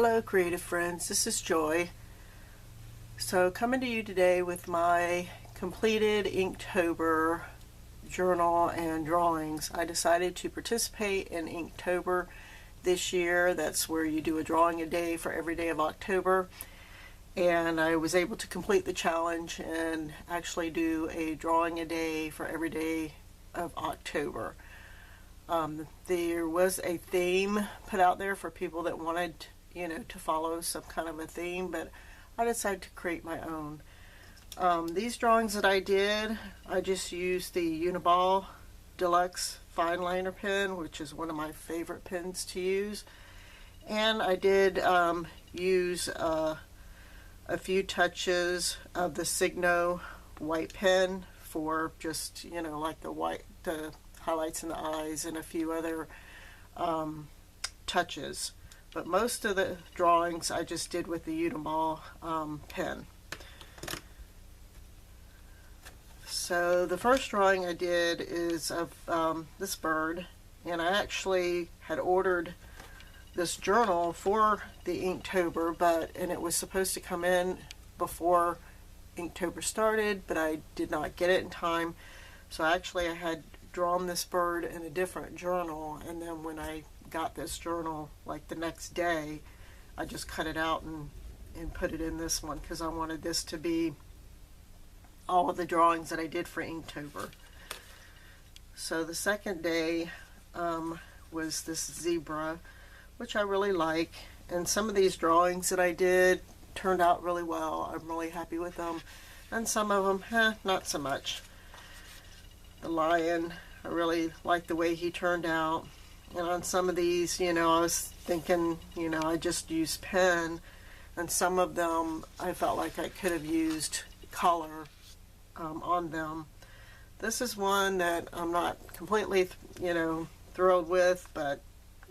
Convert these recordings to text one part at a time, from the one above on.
Hello creative friends, this is Joy. So coming to you today with my completed Inktober journal and drawings. I decided to participate in Inktober this year. That's where you do a drawing a day for every day of October. And I was able to complete the challenge and actually do a drawing a day for every day of October. There was a theme put out there for people that wanted, to follow some kind of a theme, but I decided to create my own. These drawings that I did, I just used the Uniball Deluxe Fine Liner pen, which is one of my favorite pens to use. And I did use a few touches of the Signo white pen for just, like the highlights in the eyes and a few other touches. But most of the drawings I just did with the Uniball pen. So the first drawing I did is of this bird, and I actually had ordered this journal for the Inktober, and it was supposed to come in before Inktober started, but I did not get it in time. So actually I had drawn this bird in a different journal, and then when I got this journal like the next day, I just cut it out and put it in this one because I wanted this to be all of the drawings that I did for Inktober. So the second day was this zebra, which I really like, and some of these drawings that I did turned out really well. I'm really happy with them, and some of them, not so much. The lion, I really like the way he turned out. And on some of these, I was thinking, I just used pen, and some of them I felt like I could have used color on them. This is one that I'm not completely, thrilled with, but,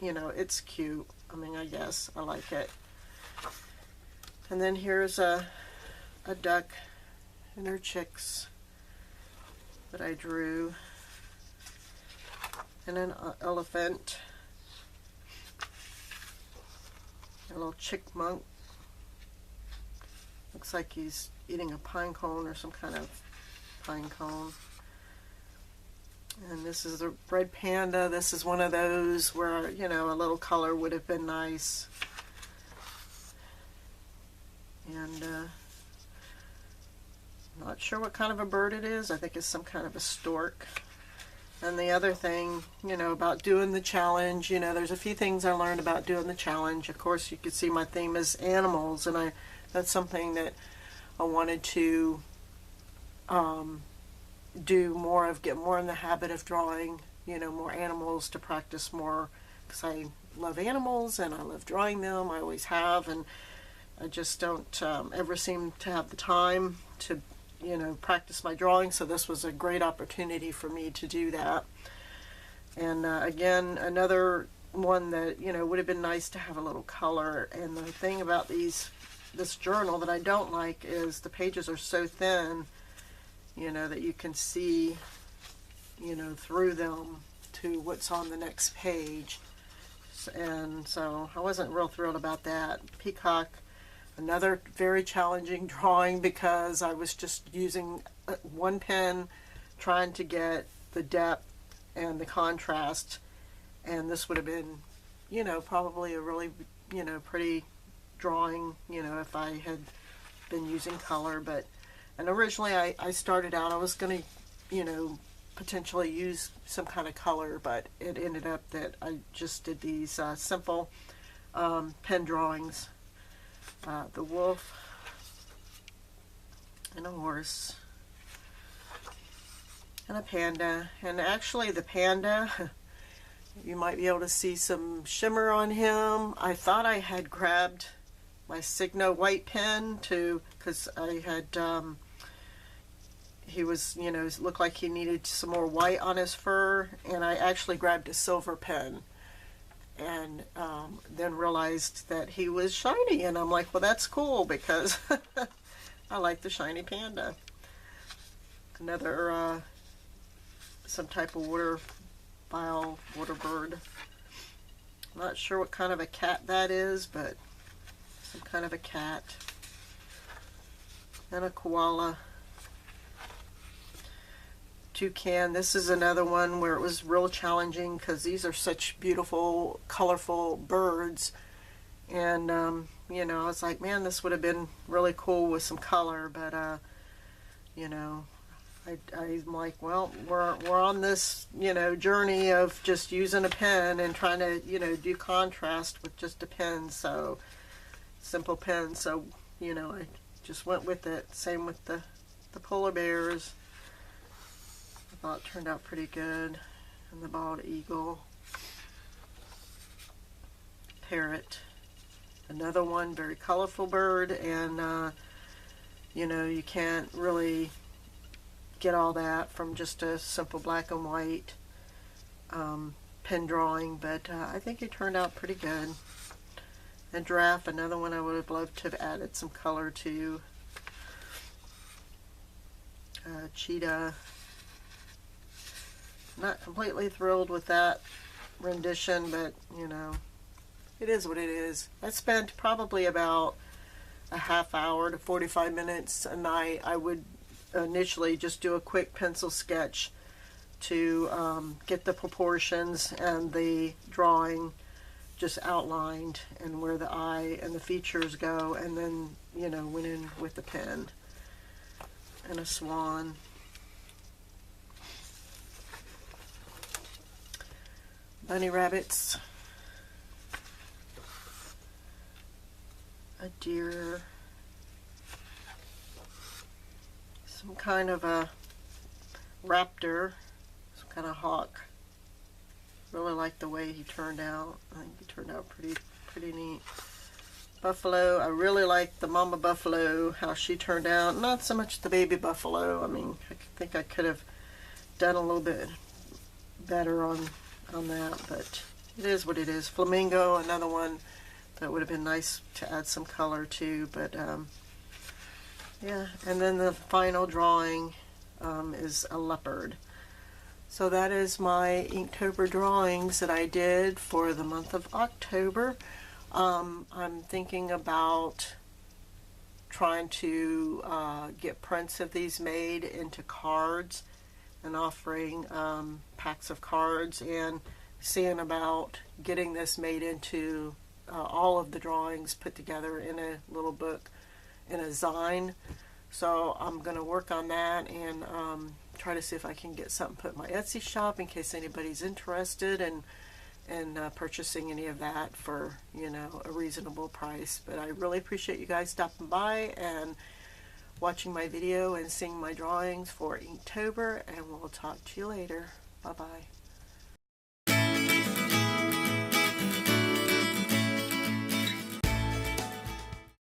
it's cute. I guess I like it. And then here's a duck and her chicks that I drew, and an elephant, a little chickmunk. Looks like he's eating a pine cone or some kind of pine cone. And this is the red panda. This is one of those where, a little color would have been nice. And not sure what kind of a bird it is. I think it's some kind of a stork. And the other thing, about doing the challenge, there's a few things I learned about doing the challenge. Of course, you can see my theme is animals, and that's something that I wanted to do more of, get more in the habit of drawing, more animals to practice more, because I love animals and I love drawing them. I always have, and I just don't ever seem to have the time to practice my drawing, so this was a great opportunity for me to do that. And again, another one that would have been nice to have a little color. And the thing about this journal that I don't like is the pages are so thin, that you can see through them to what's on the next page. And so I wasn't real thrilled about that. Peacock, another very challenging drawing because I was just using one pen trying to get the depth and the contrast, and this would have been, probably a really, pretty drawing, if I had been using color. And originally I started out, I was going to, potentially use some kind of color, but it ended up that I just did these simple pen drawings. The wolf and a horse and a panda. And actually the panda, you might be able to see some shimmer on him. I thought I had grabbed my Signo white pen because I had, he was, looked like he needed some more white on his fur, and I actually grabbed a silver pen. And then realized that he was shiny, and I'm like, well, that's cool because I like the shiny panda. Another some type of water bird. I'm not sure what kind of a cat that is, but some kind of a cat, and a koala. Toucan. This is another one where it was real challenging because these are such beautiful, colorful birds. And, you know, I was like, man, this would have been really cool with some color. But, you know, I'm like, well, we're on this, you know, journey of just using a pen and trying to, you know, do contrast with just a pen. So, simple pen. So, you know, I just went with it. Same with the polar bears. I thought it turned out pretty good. And the bald eagle. Parrot. Another one, very colorful bird. And, you know, you can't really get all that from just a simple black and white pen drawing. But I think it turned out pretty good. And giraffe, another one I would have loved to have added some color to. Cheetah. Not completely thrilled with that rendition, but you know, it is what it is. I spent probably about a half hour to 45 minutes a night. I would initially just do a quick pencil sketch to get the proportions and the drawing just outlined and where the eye and the features go, and then, you know, went in with the pen. And a swan. Bunny rabbits. A deer. Some kind of a raptor. Some kind of hawk. Really like the way he turned out. I think he turned out pretty neat. Buffalo. I really like the mama buffalo, how she turned out. Not so much the baby buffalo. I mean, I think I could have done a little bit better on that, but it is what it is. Flamingo, another one that would have been nice to add some color to, but yeah. And then the final drawing is a leopard. So that is my Inktober drawings that I did for the month of October. I'm thinking about trying to get prints of these made into cards and offering packs of cards, and seeing about getting this made into all of the drawings put together in a little book, in a zine. So I'm going to work on that and try to see if I can get something put in my Etsy shop in case anybody's interested in purchasing any of that for, you know, a reasonable price. But I really appreciate you guys stopping by and watching my video and seeing my drawings for Inktober, and we'll talk to you later. Bye bye.